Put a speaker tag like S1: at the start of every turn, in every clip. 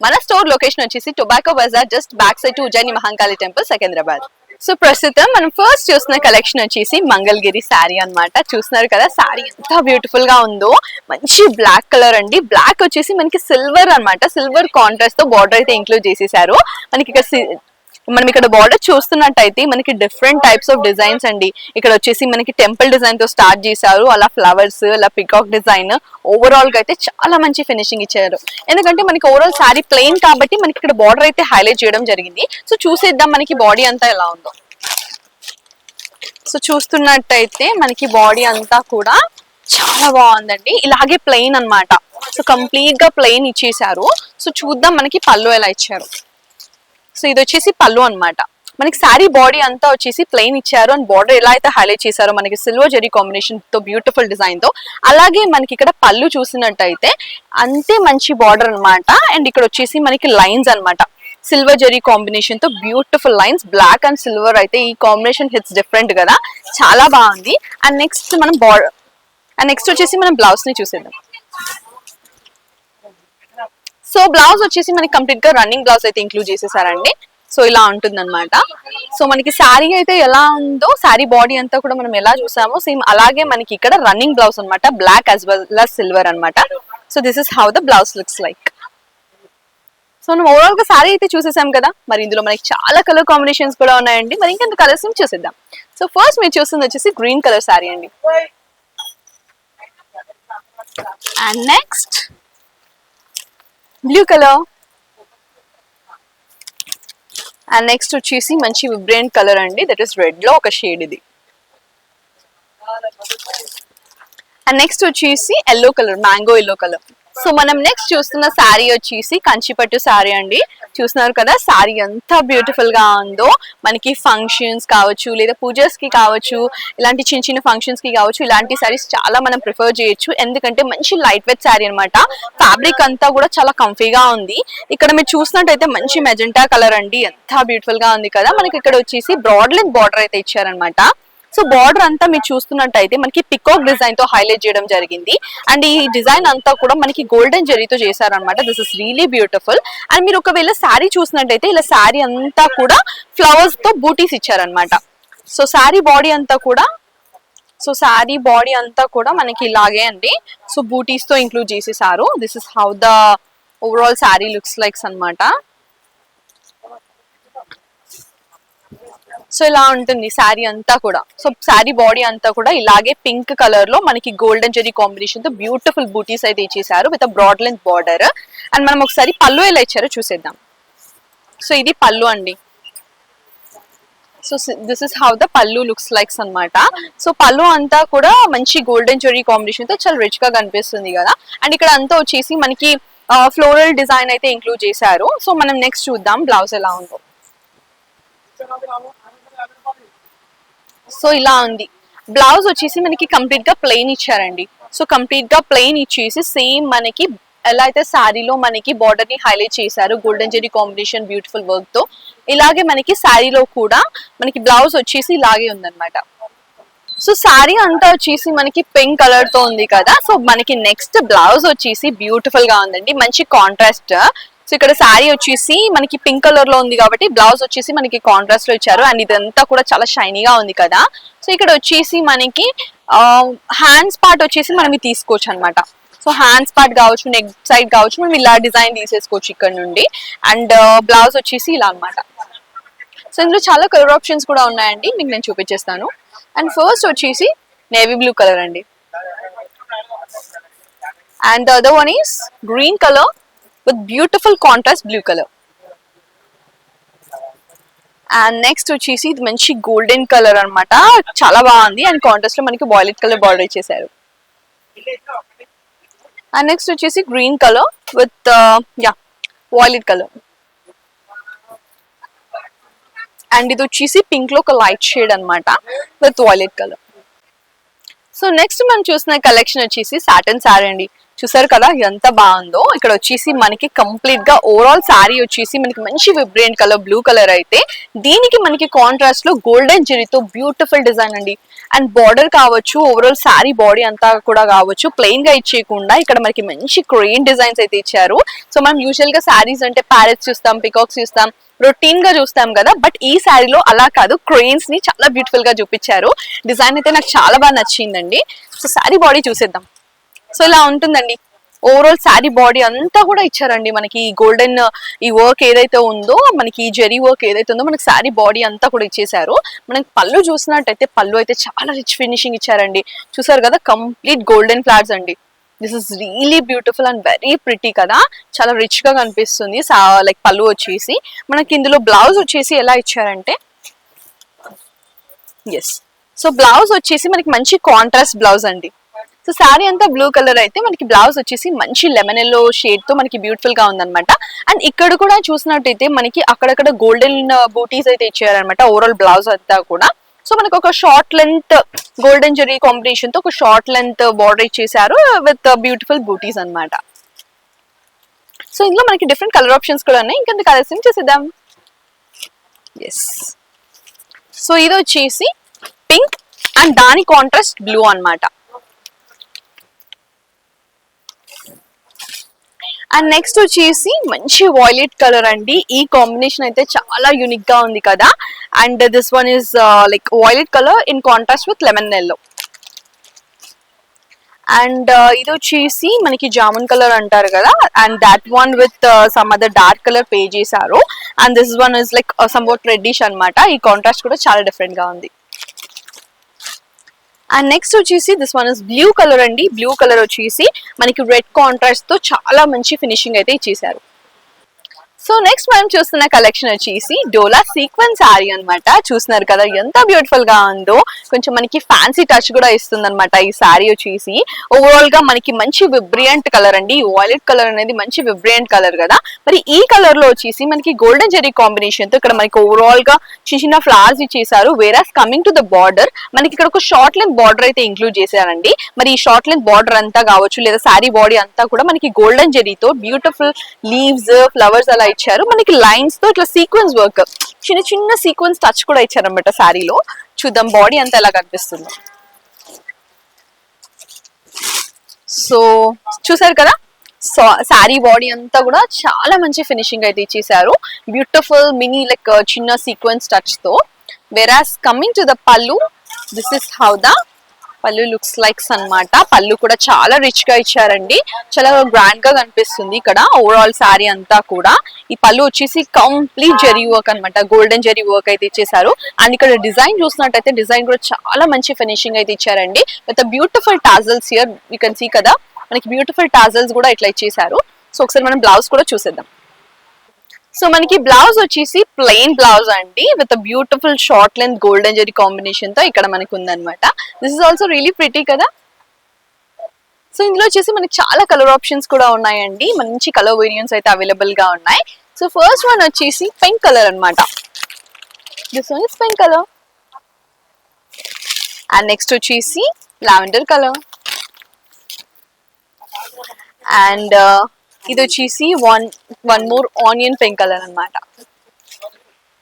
S1: మన store location వచ్చేసి tobacco Bazar just back side to Ujjaini Mahankali temple Secunderabad. So ప్రస్తుతం మనం ఫస్ట్ చూస్తున్న కలెక్షన్ వచ్చేసి మంగళగిరి శారీ అన్నమాట. చూస్తున్నారు కదా శారీ ఎంత బ్యూటిఫుల్ గా ఉందో. మంచి బ్లాక్ కలర్ అండి. బ్లాక్ వచ్చేసి మనకి సిల్వర్ అన్నమాట. సిల్వర్ కాంట్రాస్ట్ తో బార్డర్ అయితే ఇంక్లూడ్ చేసేసారు. మనకి ఇక్కడ బార్డర్ చూస్తున్నట్టయితే మనకి డిఫరెంట్ టైప్స్ ఆఫ్ డిజైన్స్ అండి. ఇక్కడ వచ్చేసి మనకి టెంపుల్ డిజైన్ తో స్టార్ట్ చేశారు, అలా ఫ్లవర్స్, అలా పికాక్ డిజైన్. ఓవరాల్ గా అయితే చాలా మంచి ఫినిషింగ్ ఇచ్చారు. ఎందుకంటే మనకి ఓవరాల్ శారీ ప్లెయిన్ కాబట్టి మనకి ఇక్కడ బార్డర్ అయితే హైలైట్ చేయడం జరిగింది. సో చూసేద్దాం మనకి బాడీ అంతా ఎలా ఉందో. సో చూస్తున్నట్టయితే మనకి బాడీ అంతా కూడా చాలా బాగుందండి. ఇలాగే ప్లెయిన్ అన్నమాట. సో కంప్లీట్ గా ప్లెయిన్ ఇచ్చేసారు. సో చూద్దాం మనకి పళ్ళు ఎలా ఇచ్చారు. సో ఇది వచ్చేసి పళ్ళు అన్నమాట. మనకి శారీ బాడీ అంతా వచ్చేసి ప్లెయిన్ ఇచ్చారు అండ్ బార్డర్ ఎలా అయితే హైలైట్ చేశారో మనకి సిల్వర్ జెరీ కాంబినేషన్ తో బ్యూటిఫుల్ డిజైన్ తో, అలాగే మనకి ఇక్కడ పళ్ళు చూసినట్టయితే అంతే మంచి బార్డర్ అన్నమాట. అండ్ ఇక్కడ వచ్చేసి మనకి లైన్స్ అన్నమాట, సిల్వర్ జెరీ కాంబినేషన్ తో beautiful lines. Black and silver అయితే ఈ కాంబినేషన్ హిట్స్ డిఫరెంట్ కదా, చాలా బాగుంది. అండ్ నెక్స్ట్ వచ్చేసి మనం బ్లౌజ్ ని చూసేద్దాం. సో బ్లౌజ్ వచ్చేసి మనకి కంప్లీట్ గా రన్నింగ్ బ్లౌజ్ అయితే ఇంక్లూడ్ చేసేసారండి. సో ఇలా ఉంటుంది అనమాట. సో మనకి శారీ అయితే ఎలా ఉందో, శారీ బాడీ అంతా కూడా మనం ఎలా చూసామో సేమ్ అలాగే మనకి ఇక్కడ రన్నింగ్ బ్లౌజ్ అనమాట, black as well as silver అనమాట. So this is how the blouse looks like. So మనం ఓవరాల్ గా శారీ అయితే చూసేసాం కదా, మరి ఇందులో మనకి చాలా కలర్ కాంబినేషన్స్ కూడా ఉన్నాయండి. మరి ఇంకెంత కలర్స్ చూసేద్దాం. సో ఫస్ట్ మీరు చూస్తుంది వచ్చేసి గ్రీన్ కలర్ శారీ అండి. And next blue colour. And next వచ్చేసి మంచి విబ్రెంట్ కలర్ అండి, దట్ ఈస్ రెడ్ లో ఒక షేడ్ ఇది. అండ్ నెక్స్ట్ వచ్చేసి yellow colour, mango yellow colour. So మనం నెక్స్ట్ చూస్తున్న శారీ వచ్చేసి కంచిపట్టు శారీ అండి. చూస్తున్నారు కదా శారీ ఎంత బ్యూటిఫుల్ గా ఉందో. మనకి ఫంక్షన్స్ కావచ్చు, లేదా పూజస్ కి కావచ్చు, ఇలాంటి చిన్న చిన్న ఫంక్షన్స్ కి కావచ్చు, ఇలాంటి శారీస్ చాలా మనం ప్రిఫర్ చేయొచ్చు. ఎందుకంటే మంచి లైట్ వెయిట్ శారీ అనమాట. ఫ్యాబ్రిక్ అంతా కూడా చాలా కంఫీగా ఉంది. ఇక్కడ మీరు చూసినట్టయితే మంచి మెజెంటా కలర్ అండి, ఎంత బ్యూటిఫుల్ గా ఉంది కదా. మనకి ఇక్కడ వచ్చేసి బ్రాడ్ లెంత్ బార్డర్ అయితే ఇచ్చారనమాట. సో బార్డర్ అంతా మీరు చూస్తున్నట్టయితే మనకి పికాక్ డిజైన్ తో హైలైట్ చేయడం జరిగింది. అండ్ ఈ డిజైన్ అంతా కూడా మనకి గోల్డెన్ జరీతో చేశారనమాట. This is really beautiful. And మీరు ఒకవేళ శారీ చూసినట్టయితే ఇలా శారీ అంతా కూడా ఫ్లవర్స్ తో బూటీస్ ఇచ్చారనమాట. సో శారీ బాడీ అంతా కూడా మనకి ఇలాగే అండి. సో బూటీస్ తో ఇంక్లూడ్ చేసేసారు. This is how the overall sari looks likes అనమాట. సో ఇలా ఉంటుంది శారీ అంతా కూడా. సో శారీ బాడీ అంతా కూడా ఇలాగే పింక్ కలర్ లో మనకి గోల్డెన్ జెరీ కాంబినేషన్ తో బ్యూటిఫుల్ బూటీస్ అయితే ఇచ్చేసారు with broad length border. And మనం ఒకసారి పళ్ళు ఎలా ఇచ్చారో చూసేద్దాం. సో ఇది పళ్ళు అండి. So this is how the పళ్ళు లుక్స్ లైక్స్ అనమాట. సో పళ్ళు అంతా కూడా మంచి గోల్డెన్ జెరీ కాంబినేషన్ తో చాలా రిచ్ గా కనిపిస్తుంది కదా. అండ్ ఇక్కడ అంతా వచ్చేసి మనకి ఫ్లోరల్ డిజైన్ అయితే ఇంక్లూడ్ చేశారు. సో మనం నెక్స్ట్ చూద్దాం బ్లౌజ్ ఎలా ఉందో. సో ఇలా ఉంది బ్లౌజ్ వచ్చేసి మనకి కంప్లీట్ గా ప్లెయిన్ ఇచ్చారండి. సో కంప్లీట్ గా ప్లెయిన్ ఇచ్చేసి సేమ్ మనకి ఎలా అయితే శారీలో మనకి బార్డర్ ని హైలైట్ చేశారు golden zari combination beautiful work తో, ఇలాగే మనకి శారీలో కూడా మనకి బ్లౌజ్ వచ్చేసి ఇలాగే ఉందన్నమాట. సో శారీ అంతా వచ్చేసి మనకి పింక్ కలర్ తో ఉంది కదా. సో మనకి నెక్స్ట్ బ్లౌజ్ వచ్చేసి బ్యూటిఫుల్ గా ఉందండి, మంచి కాంట్రాస్ట్. సో ఇక్కడ శారీ వచ్చేసి మనకి పింక్ కలర్ లో ఉంది కాబట్టి బ్లౌజ్ వచ్చేసి మనకి కాంట్రాస్ట్ లో ఇచ్చారు. అండ్ ఇదంతా కూడా చాలా షైనీగా ఉంది కదా. సో ఇక్కడ వచ్చేసి మనకి హ్యాండ్స్ పార్ట్ వచ్చేసి మనం ఇది తీసుకోవచ్చు అనమాట. సో హ్యాండ్స్ పార్ట్ కావచ్చు, నెక్ సైడ్ కావచ్చు, మనం ఇలా డిజైన్ తీసేసుకోవచ్చు ఇక్కడ నుండి. అండ్ బ్లౌజ్ వచ్చేసి ఇలా అనమాట. సో ఇందులో చాలా కలర్ ఆప్షన్స్ కూడా ఉన్నాయండి, మీకు నేను చూపించేస్తాను. అండ్ ఫస్ట్ వచ్చేసి నేవీ బ్లూ కలర్ అండి. And the other one is green colour with beautiful contrast blue color. And next వచ్చేసి ఇది మంచి గోల్డెన్ కలర్ అన్నమాట, చాలా బాగుంది. అండ్ కాంట్రాస్ట్ లో మనకి వైలెట్ కలర్ బార్డర్ ఇచ్చేసారు. అండ్ నెక్స్ట్ వచ్చేసి green colour with violet colour. And ఇది వచ్చేసి పింక్ లో ఒక లైట్ షేడ్ అన్నమాట with violet colour. So next మనం చూసిన కలెక్షన్ వచ్చేసి సాటన్ సారీ అండి. చూసారు కదా ఎంత బాగుందో. ఇక్కడ వచ్చేసి మనకి కంప్లీట్ గా ఓవరాల్ శారీ వచ్చేసి మనకి మంచి విబ్రియంట్ కలర్ బ్లూ కలర్ అయితే, దీనికి మనకి కాంట్రాస్ట్ లో గోల్డెన్ జెరీతో బ్యూటిఫుల్ డిజైన్ అండి. అండ్ బార్డర్ కావచ్చు, ఓవరాల్ శారీ బాడీ అంతా కూడా కావచ్చు, ప్లెయిన్ గా ఇచ్చేయకుండా ఇక్కడ మనకి మంచి క్రెయిన్ డిజైన్స్ అయితే ఇచ్చారు. సో మనం యూజువల్ గా శారీస్ అంటే ప్యారెట్స్ చూస్తాం, పికాక్స్ చూస్తాం, రొటీన్ గా చూస్తాం కదా, బట్ ఈ శారీలో అలా కాదు, క్రెయిన్స్ ని చాలా బ్యూటిఫుల్ గా చూపించారు. డిజైన్ అయితే నాకు చాలా బాగా నచ్చిందండి. సో శారీ బాడీ చూసేద్దాం. సో ఇలా ఉంటుందండి. ఓవరాల్ శారీ బాడీ అంతా కూడా ఇచ్చారండి మనకి గోల్డెన్ ఈ వర్క్ ఏదైతే ఉందో, మనకి ఈ జెరీ వర్క్ ఏదైతే ఉందో మనకి శారీ బాడీ అంతా కూడా ఇచ్చేసారు. మనకి పళ్ళు చూసినట్టయితే పళ్ళు అయితే చాలా రిచ్ ఫినిషింగ్ ఇచ్చారండి. చూసారు కదా, కంప్లీట్ గోల్డెన్ ఫ్లవర్స్ అండి. This is really beautiful and very pretty కదా, చాలా రిచ్ గా కనిపిస్తుంది. లైక్ పళ్ళు వచ్చేసి మనకి ఇందులో బ్లౌజ్ వచ్చేసి ఎలా ఇచ్చారంటే, ఎస్, సో బ్లౌజ్ వచ్చేసి మనకి మంచి కాంట్రాస్ట్ బ్లౌజ్ అండి. సో శారీ అంతా బ్లూ కలర్ అయితే మనకి బ్లౌజ్ వచ్చేసి మంచి లెమన్ ఎల్లో షేడ్ తో మనకి బ్యూటిఫుల్ గా ఉందన్నమాట. అండ్ ఇక్కడ కూడా చూసినట్టయితే మనకి అక్కడక్కడ గోల్డెన్ బూటీస్ అయితే ఇచ్చారనమాట ఓవరాల్ బ్లౌజ్ అంతా కూడా. సో మనకి ఒక short length golden zari combination తో ఒక షార్ట్ లెంత్ బార్డర్ ఇచ్చేసారు విత్ బ్యూటిఫుల్ బూటీస్ అన్నమాట. సో ఇందులో మనకి డిఫరెంట్ కలర్ ఆప్షన్స్ కూడా ఉన్నాయి. ఇంకా కలర్స్ చూసేద్దాం. ఎస్, సో ఇది వచ్చేసి పింక్ అండ్ దాని కాంట్రాస్ట్ బ్లూ అన్నమాట. అండ్ నెక్స్ట్ వచ్చేసి మంచి వాయిలెట్ కలర్ అండి. ఈ కాంబినేషన్ అయితే చాలా యూనిక్ గా ఉంది కదా. And this one is like violet colour in contrast with lemon yellow. And ఇది వచ్చేసి మనకి జామున్ కలర్ అంటారు కదా, and that one with some other dark colour పే చేశారు. And this one is like somewhat reddish అన్నమాట. ఈ కాంట్రాస్ట్ కూడా చాలా డిఫరెంట్ గా ఉంది. అండ్ నెక్స్ట్ వచ్చేసి this one is blue colour అండి. బ్లూ కలర్ వచ్చేసి మనకి రెడ్ కాంట్రాస్ట్ తో చాలా మంచి ఫినిషింగ్ అయితే ఇచ్చేసారు. సో నెక్స్ట్ మనం చూస్తున్న కలెక్షన్ వచ్చేసి డోలా సీక్వెన్స్ శారీ అన్నమాట. చూస్తున్నారు కదా ఎంత బ్యూటిఫుల్ గా ఉందో. కొంచెం మనకి ఫ్యాన్సీ టచ్ కూడా ఇస్తుంది అనమాట ఈ శారీ వచ్చేసి. ఓవరాల్ గా మనకి మంచి విబ్రియంట్ కలర్ అండి. వాయిలెట్ కలర్ అనేది మంచి విబ్రియంట్ కలర్ కదా. మరి ఈ కలర్ లో వచ్చేసి మనకి గోల్డెన్ జెరీ కాంబినేషన్ తో ఇక్కడ మనకి ఓవరాల్ గా చిన్న చిన్న ఫ్లవర్స్ ఇచ్చేసారు. వేరాస్ కమింగ్ టు ద బార్డర్ మనకి ఇక్కడ ఒక షార్ట్ లెంత్ బార్డర్ అయితే ఇంక్లూడ్ చేశారండి. మరి ఈ షార్ట్ లెంత్ బార్డర్ అంతా కావచ్చు లేదా శారీ బాడీ అంతా కూడా మనకి గోల్డెన్ జెరీతో బ్యూటిఫుల్ లీవ్స్ ఫ్లవర్స్ అలా ఇచ్చారు. మనకి లైన్స్ తో ఇట్లా సీక్వెన్స్ వర్క్, చిన్న చిన్న సీక్వెన్స్ టచ్ కూడా ఇచ్చారన్నమాట శారీలో. చూద్దాం బాడీ అంతా ఎలా కనిపిస్తుంది. సో చూసారు కదా, సో శారీ బాడీ అంతా కూడా చాలా మంచి ఫినిషింగ్ అయితే ఇచ్చేసారు. బ్యూటిఫుల్ మినీ లైక్ చిన్న సీక్వెన్స్ టచ్ తో. వెరాస్ కమింగ్ టు ద పల్లు, దిస్ ఇస్ హౌ ద పళ్ళు లుక్స్ లైక్స్ అన్నమాట. పళ్ళు కూడా చాలా రిచ్ గా ఇచ్చారండి. చాలా గ్రాండ్ గా కనిపిస్తుంది ఇక్కడ ఓవరాల్ శారీ అంతా కూడా. ఈ పళ్ళు వచ్చేసి కంప్లీట్ జెరీ వర్క్ అన్నమాట. గోల్డెన్ జెరీ వర్క్ అయితే ఇచ్చేసారు. అండ్ ఇక్కడ డిజైన్ చూసినట్టయితే డిజైన్ కూడా చాలా మంచి ఫినిషింగ్ అయితే ఇచ్చారండి. With beautiful tassels here you can see కదా, మనకి బ్యూటిఫుల్ టాజల్స్ కూడా ఇట్లా ఇచ్చేసారు. సో ఒకసారి మనం బ్లౌజ్ కూడా చూసేద్దాం. సో మనకి బ్లౌజ్ వచ్చేసి ప్లెయిన్ బ్లౌజ్ అండి with beautiful short length golden zari combination తో ఇక్కడ మనకు ఉందన్నమాట. This is also really pretty కదా. సో ఇందులో వచ్చేసి మనకి చాలా కలర్ ఆప్షన్స్ కూడా ఉన్నాయండి. మంచి కలర్ వేరియంట్స్ అయితే అవైలబుల్ గా ఉన్నాయి. సో ఫస్ట్ వన్ వచ్చేసి పింక్ కలర్ అన్నమాట. This one is pink colour. And next వచ్చేసి లావెండర్ కలర్. అండ్ ఇది వచ్చేసి one more onion pink colour అన్నమాట.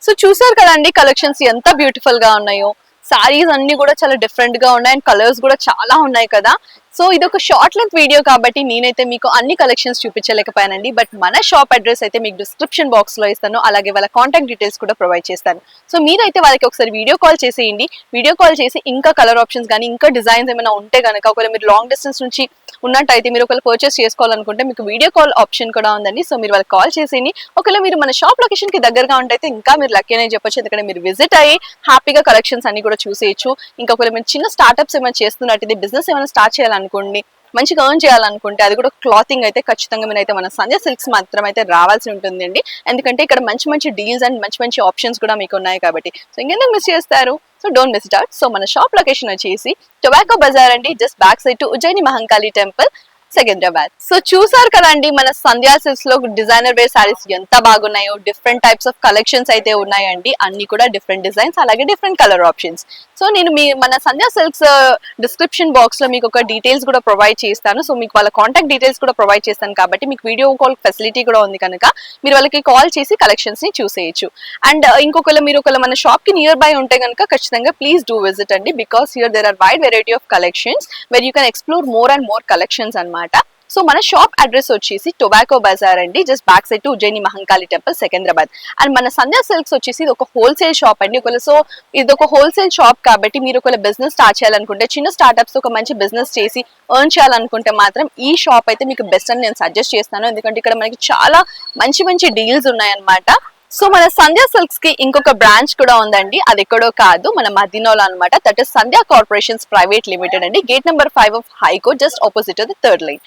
S1: సో చూసారు కదండి కలెక్షన్స్ ఎంత బ్యూటిఫుల్ గా ఉన్నాయో. సారీస్ అన్ని కూడా చాలా డిఫరెంట్ గా ఉన్నాయి అండ్ కలర్స్ కూడా చాలా ఉన్నాయి కదా. సో ఇది ఒక షార్ట్ లెంత్ వీడియో కాబట్టి నేనైతే మీకు అన్ని కలెక్షన్స్ చూపించలేకపోయానండి. బట్ మన షాప్ అడ్రస్ అయితే మీకు డిస్క్రిప్షన్ బాక్స్ లో ఇస్తాను, అలాగే వాళ్ళ కాంటాక్ట్ డీటెయిల్స్ కూడా ప్రొవైడ్ చేస్తాను. సో మీరైతే వాళ్ళకి ఒకసారి వీడియో కాల్ చేసేయండి. వీడియో కాల్ చేసి ఇంకా కలర్ ఆప్షన్స్ కానీ ఇంకా డిజైన్స్ ఏమైనా ఉంటే కనుక, ఒకవేళ మీరు లాంగ్ డిస్టెన్స్ నుంచి ఉన్నట్టయితే మీరు ఒకవేళ పర్చేస్ చేసుకోవాలనుకుంటే మీకు వీడియో కాల్ ఆప్షన్ కూడా ఉందండి. సో మీరు వాళ్ళకి కాల్ చేసేయండి. ఒకవేళ మీరు మన షాప్ లొకేషన్ కి దగ్గరగా ఉంటే ఇంకా మీరు లక్కీ అనే చెప్పొచ్చు, ఎందుకంటే మీరు విజిట్ అయ్యి హ్యాపీగా కలెక్షన్స్ అన్ని కూడా చూసేయచ్చు. ఇంకా ఒకవేళ మీరు చిన్న స్టార్ట్అప్స్ ఏమైనా చేస్తున్నట్టయితే, బిజినెస్ ఏమైనా స్టార్ట్ చేయాలనుకోండి, మంచిగా ఎర్న్ చేయాలనుకుంటే, అది కూడా క్లాతింగ్ అయితే ఖచ్చితంగా మీరైతే మన సంధ్య సిల్క్స్ మాత్రం అయితే రావాల్సి ఉంటుందండి. ఎందుకంటే ఇక్కడ మంచి మంచి డీల్స్ అండ్ మంచి మంచి ఆప్షన్స్ కూడా మీకు ఉన్నాయి కాబట్టి. సో ఇంకెందుకు మిస్ చేస్తారు? So don't miss it out. So మన షాప్ లొకేషన్ వచ్చేసి టొబాకో బజార్ అండి, just back side to Ujjaini Mahankali temple. Secunderabad. So చూసారు కదండి మన సంధ్యా సిల్క్స్ లో డిజైనర్ వేర్ సారీస్ ఎంత బాగున్నాయో. డిఫరెంట్ టైప్స్ ఆఫ్ కలెక్షన్స్ అయితే ఉన్నాయండి, అన్ని కూడా డిఫరెంట్ డిజైన్స్ అలాగే డిఫరెంట్ కలర్ ఆప్షన్స్. సో నేను మన సంధ్యా సిల్క్స్ డిస్క్రిప్షన్ బాక్స్ లో మీకు ఒక డీటెయిల్స్ కూడా ప్రొవైడ్ చేస్తాను. సో మీకు వాళ్ళ కాంటాక్ట్ డీటెయిల్స్ కూడా ప్రొవైడ్ చేస్తాను కాబట్టి మీకు వీడియో కాల్ ఫెసిలిటీ కూడా ఉంది కనుక మీరు వాళ్ళకి కాల్ చేసి కలెక్షన్స్ ని చూసేయచ్చు. అండ్ ఇంకొకవేళ మీరు ఒకవేళ మన షాప్ కి నియర్ బై ఉంటే కనుక ఖచ్చితంగా ప్లీజ్ డూ విజిట్ అండి, because here there are wide variety of collections where you can explore more and more collections అన్నమాట. సో మన షాప్ అడ్రస్ వచ్చేసి టొబాకో బజార్ అండి, just back side to Ujjaini Mahankali temple Secunderabad. And మన Sandhya silks వచ్చేసి ఇది ఒక హోల్సేల్ షాప్ అండి. ఒకవేళ సో ఇది ఒక హోల్సేల్ షాప్ కాబట్టి మీరు ఒకవేళ బిజినెస్ స్టార్ట్ చేయాలనుకుంటే, చిన్న స్టార్ట్అప్స్ ఒక మంచి బిజినెస్ చేసి ఎర్న్ చేయాలనుకుంటే మాత్రం ఈ షాప్ అయితే మీకు బెస్ట్ అని నేను సజెస్ట్ చేస్తాను. ఎందుకంటే ఇక్కడ మనకి చాలా మంచి మంచి డీల్స్ ఉన్నాయన్నమాట. సో మన సంధ్యా సిల్క్స్ కి ఇంకొక బ్రాంచ్ కూడా ఉందండి, అది ఎక్కడో కాదు మన మదీనాలో అనమాట. That is Sandhya corporations private limited అండి, gate number 5 of high court, just opposite the third line.